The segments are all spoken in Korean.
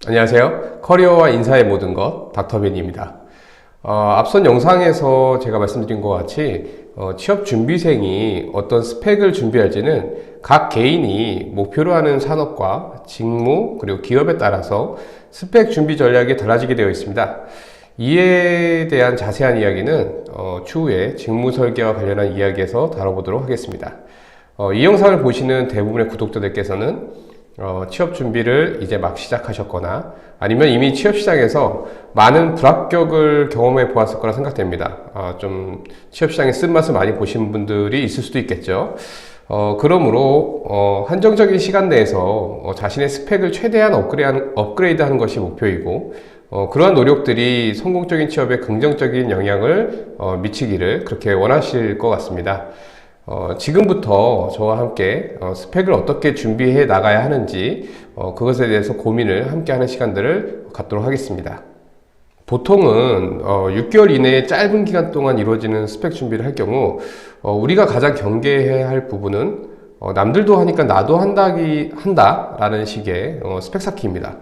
안녕하세요. 커리어와 인사의 모든 것 닥터벤입니다. 앞선 영상에서 제가 말씀드린 것 같이 취업 준비생이 어떤 스펙을 준비할지는 각 개인이 목표로 하는 산업과 직무 그리고 기업에 따라서 스펙 준비 전략이 달라지게 되어 있습니다. 이에 대한 자세한 이야기는 추후에 직무 설계와 관련한 이야기에서 다뤄보도록 하겠습니다. 이 영상을 보시는 대부분의 구독자들께서는 취업 준비를 이제 막 시작하셨거나 아니면 이미 취업 시장에서 많은 불합격을 경험해 보았을 거라 생각됩니다. 좀 취업 시장의 쓴맛을 많이 보신 분들이 있을 수도 있겠죠. 그러므로 한정적인 시간 내에서 자신의 스펙을 최대한 업그레이드하는 것이 목표이고 그러한 노력들이 성공적인 취업에 긍정적인 영향을 미치기를 그렇게 원하실 것 같습니다. 지금부터 저와 함께 스펙을 어떻게 준비해 나가야 하는지 그것에 대해서 고민을 함께 하는 시간들을 갖도록 하겠습니다. 보통은 6개월 이내에 짧은 기간 동안 이루어지는 스펙 준비를 할 경우 우리가 가장 경계해야 할 부분은 남들도 하니까 나도 한다라는 식의 스펙 쌓기입니다.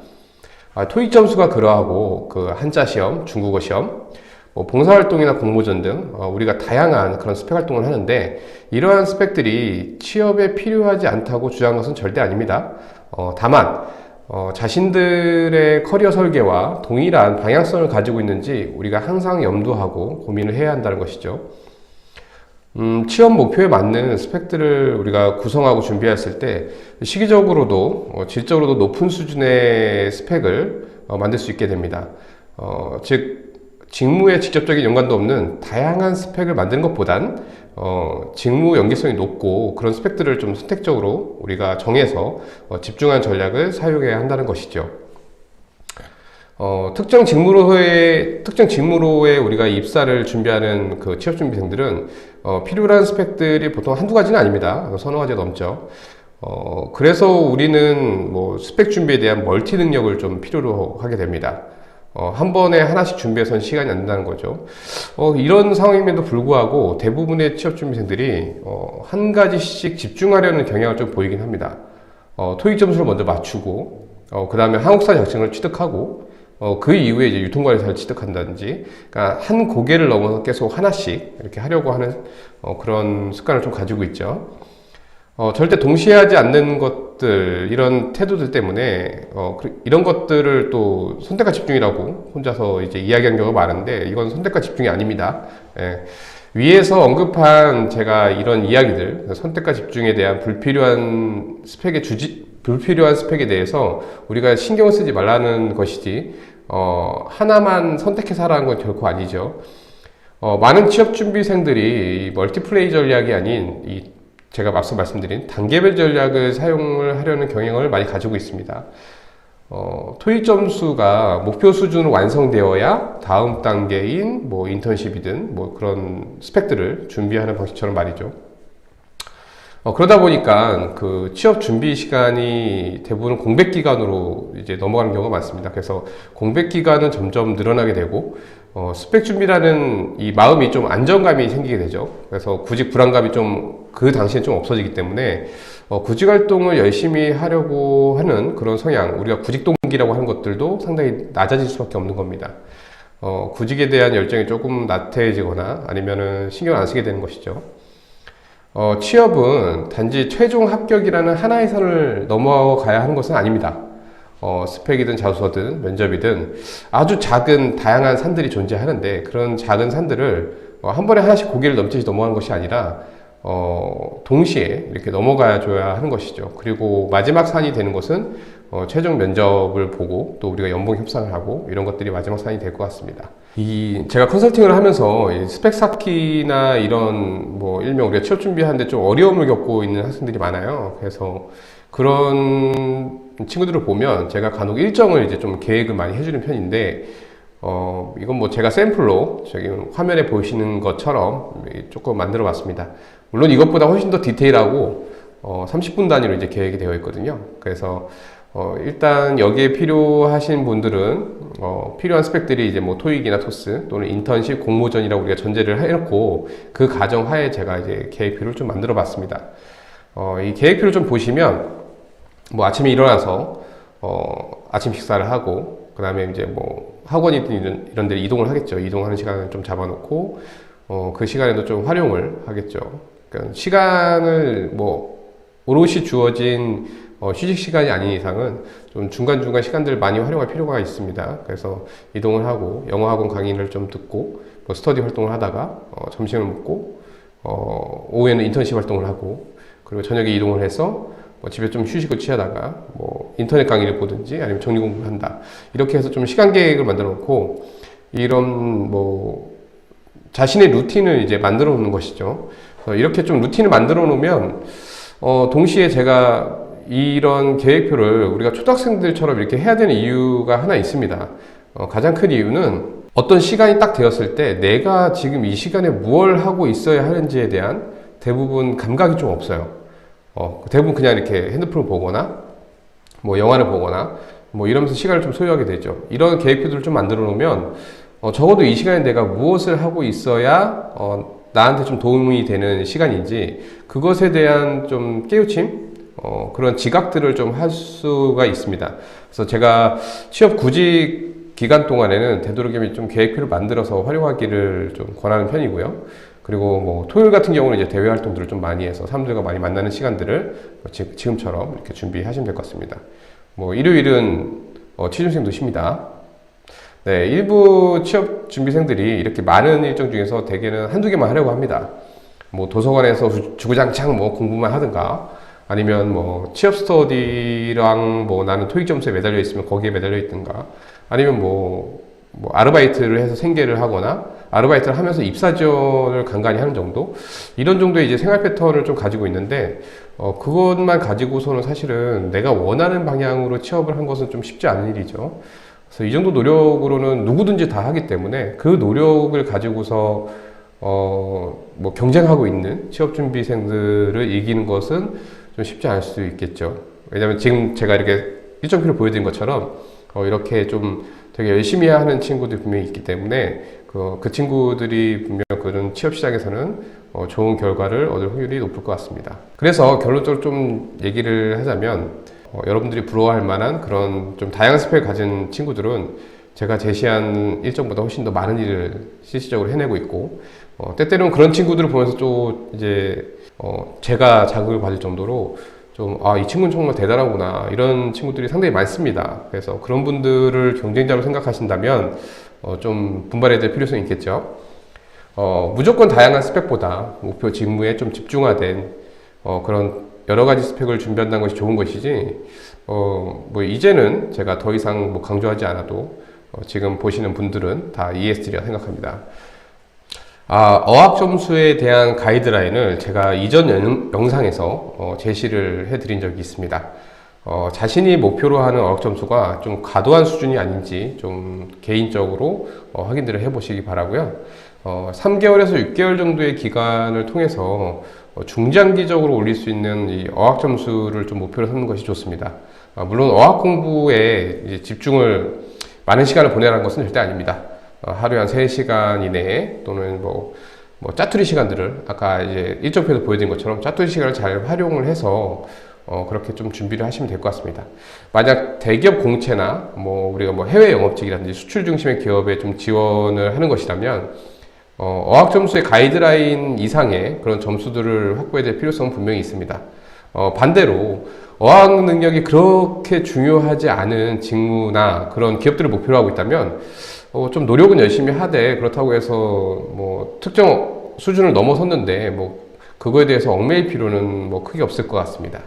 토익 점수가 그러하고 그 한자 시험, 중국어 시험, 봉사활동이나 공모전 등 우리가 다양한 그런 스펙 활동을 하는데 이러한 스펙들이 취업에 필요하지 않다고 주장한 것은 절대 아닙니다. 다만 자신들의 커리어 설계와 동일한 방향성을 가지고 있는지 우리가 항상 염두하고 고민을 해야 한다는 것이죠. 취업 목표에 맞는 스펙들을 우리가 구성하고 준비했을 때 시기적으로도 질적으로도 높은 수준의 스펙을 만들 수 있게 됩니다. 즉 직무에 직접적인 연관도 없는 다양한 스펙을 만드는 것보단 직무 연계성이 높고 그런 스펙들을 좀 선택적으로 우리가 정해서 집중한 전략을 사용해야 한다는 것이죠. 특정 직무로의 우리가 입사를 준비하는 그 취업 준비생들은 필요한 스펙들이 보통 한두 가지는 아닙니다. 서너 가지가 넘죠. 그래서 우리는 스펙 준비에 대한 멀티 능력을 좀 필요로 하게 됩니다. 한 번에 하나씩 준비해서는 시간이 안 된다는 거죠. 이런 상황임에도 불구하고 대부분의 취업 준비생들이 한 가지씩 집중하려는 경향을 좀 보이긴 합니다. 토익 점수를 먼저 맞추고 그 다음에 한국사 자격증을 취득하고 그 이후에 이제 유통관리사를 취득한다든지, 그러니까 한 고개를 넘어서 계속 하나씩 이렇게 하려고 하는 그런 습관을 좀 가지고 있죠. 절대 동시에 하지 않는 것들, 이런 태도들 때문에 이런 것들을 또 선택과 집중이라고 혼자서 이제 이야기하는 경우가 많은데 이건 선택과 집중이 아닙니다. 위에서 언급한 제가 이런 이야기들, 선택과 집중에 대한 불필요한 스펙에 대해서 우리가 신경을 쓰지 말라는 것이지 하나만 선택해서 하라는 건 결코 아니죠. 많은 취업준비생들이 멀티플레이 전략이 아닌 제가 앞서 말씀드린 단계별 전략을 사용을 하려는 경향을 많이 가지고 있습니다. 토익 점수가 목표 수준으로 완성되어야 다음 단계인 인턴십이든 그런 스펙들을 준비하는 방식처럼 말이죠. 그러다 보니까 그 취업 준비 시간이 대부분 공백 기간으로 이제 넘어가는 경우가 많습니다. 그래서 공백 기간은 점점 늘어나게 되고 스펙 준비라는 이 마음이 좀 안정감이 생기게 되죠. 그래서 구직 불안감이 좀 그 당시에 좀 없어지기 때문에 구직 활동을 열심히 하려고 하는 그런 성향, 우리가 구직 동기라고 하는 것들도 상당히 낮아질 수밖에 없는 겁니다. 구직에 대한 열정이 조금 나태해지거나 아니면은 신경 안 쓰게 되는 것이죠. 취업은 단지 최종 합격이라는 하나의 선을 넘어가야 하는 것은 아닙니다. 스펙이든 자소서든 면접이든 아주 작은 다양한 산들이 존재하는데 그런 작은 산들을 한 번에 하나씩 고개를 넘치지 넘어가는 것이 아니라 동시에 이렇게 넘어가 줘야 하는 것이죠. 그리고 마지막 산이 되는 것은 최종 면접을 보고 또 우리가 연봉 협상을 하고 이런 것들이 마지막 산이 될 것 같습니다. 제가 컨설팅을 하면서 이 스펙 쌓기나 이런 일명 우리가 취업 준비하는데 좀 어려움을 겪고 있는 학생들이 많아요. 그래서 그런 친구들을 보면 제가 간혹 일정을 이제 좀 계획을 많이 해주는 편인데 이건 제가 샘플로 저기 화면에 보이시는 것처럼 조금 만들어 봤습니다. 물론 이것보다 훨씬 더 디테일하고 30분 단위로 이제 계획이 되어 있거든요. 그래서 일단 여기에 필요하신 분들은 필요한 스펙들이 이제 토익이나 토스 또는 인턴십, 공모전이라고 우리가 전제를 해놓고 그 가정 하에 제가 이제 계획표를 좀 만들어 봤습니다. 이 계획표를 좀 보시면 아침에 일어나서 아침 식사를 하고, 그 다음에 이제 뭐 학원이든 이런 데 이동을 하겠죠. 이동하는 시간을 좀 잡아놓고, 그 시간에도 좀 활용을 하겠죠. 그러니까 시간을 뭐 오롯이 주어진 휴식 시간이 아닌 이상은 좀 중간중간 시간들 많이 활용할 필요가 있습니다. 그래서 이동을 하고 영어 학원 강의를 좀 듣고 뭐 스터디 활동을 하다가 점심을 먹고 오후에는 인턴십 활동을 하고, 그리고 저녁에 이동을 해서 뭐 집에 좀 휴식을 취하다가 뭐 인터넷 강의를 보든지 아니면 정리 공부를 한다. 이렇게 해서 좀 시간 계획을 만들어 놓고 이런 뭐 자신의 루틴을 이제 만들어 놓는 것이죠. 이렇게 좀 루틴을 만들어 놓으면 동시에 제가 이런 계획표를 우리가 초등학생들처럼 이렇게 해야 되는 이유가 하나 있습니다. 가장 큰 이유는 어떤 시간이 딱 되었을 때 내가 지금 이 시간에 무엇을 하고 있어야 하는지에 대한 대부분 감각이 좀 없어요. 대부분 그냥 이렇게 핸드폰을 보거나 뭐 영화를 보거나 뭐 이러면서 시간을 좀 소요하게 되죠. 이런 계획표들을 좀 만들어 놓으면 적어도 이 시간에 내가 무엇을 하고 있어야 나한테 좀 도움이 되는 시간인지 그것에 대한 좀 깨우침, 그런 지각들을 좀 할 수가 있습니다. 그래서 제가 취업 구직 기간 동안에는 되도록이면 좀 계획표를 만들어서 활용하기를 좀 권하는 편이고요. 그리고 뭐 토요일 같은 경우는 이제 대외 활동들을 좀 많이 해서 사람들과 많이 만나는 시간들을 지금처럼 이렇게 준비하시면 될 것 같습니다. 뭐 일요일은 취준생도 쉽니다. 네, 일부 취업 준비생들이 이렇게 많은 일정 중에서 대개는 한두 개만 하려고 합니다. 뭐 도서관에서 주구장창 뭐 공부만 하든가, 아니면 뭐 취업 스터디랑 뭐 나는 토익 점수에 매달려 있으면 거기에 매달려 있든가, 아니면 뭐 아르바이트를 해서 생계를 하거나 아르바이트를 하면서 입사 지원을 간간히 하는 정도, 이런 정도의 이제 생활 패턴을 좀 가지고 있는데 그것만 가지고서는 사실은 내가 원하는 방향으로 취업을 한 것은 좀 쉽지 않은 일이죠. 그래서 이 정도 노력으로는 누구든지 다 하기 때문에 그 노력을 가지고서 뭐 경쟁하고 있는 취업준비생들을 이기는 것은 좀 쉽지 않을 수도 있겠죠. 왜냐하면 지금 제가 이렇게 일정표를 보여드린 것처럼 이렇게 좀 되게 열심히 하는 친구들이 분명히 있기 때문에 그 친구들이 분명 그런 취업 시장에서는 좋은 결과를 얻을 확률이 높을 것 같습니다. 그래서 결론적으로 좀 얘기를 하자면 여러분들이 부러워할 만한 그런 좀 다양한 스펙을 가진 친구들은 제가 제시한 일정보다 훨씬 더 많은 일을 실질적으로 해내고 있고, 때때로는 그런 친구들을 보면서 또 이제 제가 자극을 받을 정도로 좀 이 친구는 정말 대단하구나, 이런 친구들이 상당히 많습니다. 그래서 그런 분들을 경쟁자로 생각하신다면 좀 분발해야 될 필요성이 있겠죠. 무조건 다양한 스펙보다 목표 직무에 좀 집중화된 그런 여러 가지 스펙을 준비한다는 것이 좋은 것이지, 뭐 이제는 제가 더 이상 뭐 강조하지 않아도 지금 보시는 분들은 다 이해했으리라 생각합니다. 어학 점수에 대한 가이드라인을 제가 이전 영상에서 제시를 해드린 적이 있습니다. 자신이 목표로 하는 어학 점수가 좀 과도한 수준이 아닌지 좀 개인적으로 확인들을 해보시기 바라고요. 3개월에서 6개월 정도의 기간을 통해서 중장기적으로 올릴 수 있는 이 어학 점수를 좀 목표로 삼는 것이 좋습니다. 물론 어학 공부에 이제 집중을 많은 시간을 보내라는 것은 절대 아닙니다. 하루에 한 3시간 이내에 또는 뭐 짜투리 시간들을 아까 이제 일정표에서 보여드린 것처럼 짜투리 시간을 잘 활용을 해서 그렇게 좀 준비를 하시면 될 것 같습니다. 만약 대기업 공채나 우리가 해외 영업직이라든지 수출 중심의 기업에 좀 지원을 하는 것이라면 어학 점수의 가이드라인 이상의 그런 점수들을 확보해야 될 필요성은 분명히 있습니다. 반대로 어학 능력이 그렇게 중요하지 않은 직무나 그런 기업들을 목표로 하고 있다면 좀 노력은 열심히 하되, 그렇다고 해서 특정 수준을 넘어섰는데 그거에 대해서 얽매일 필요는 크게 없을 것 같습니다.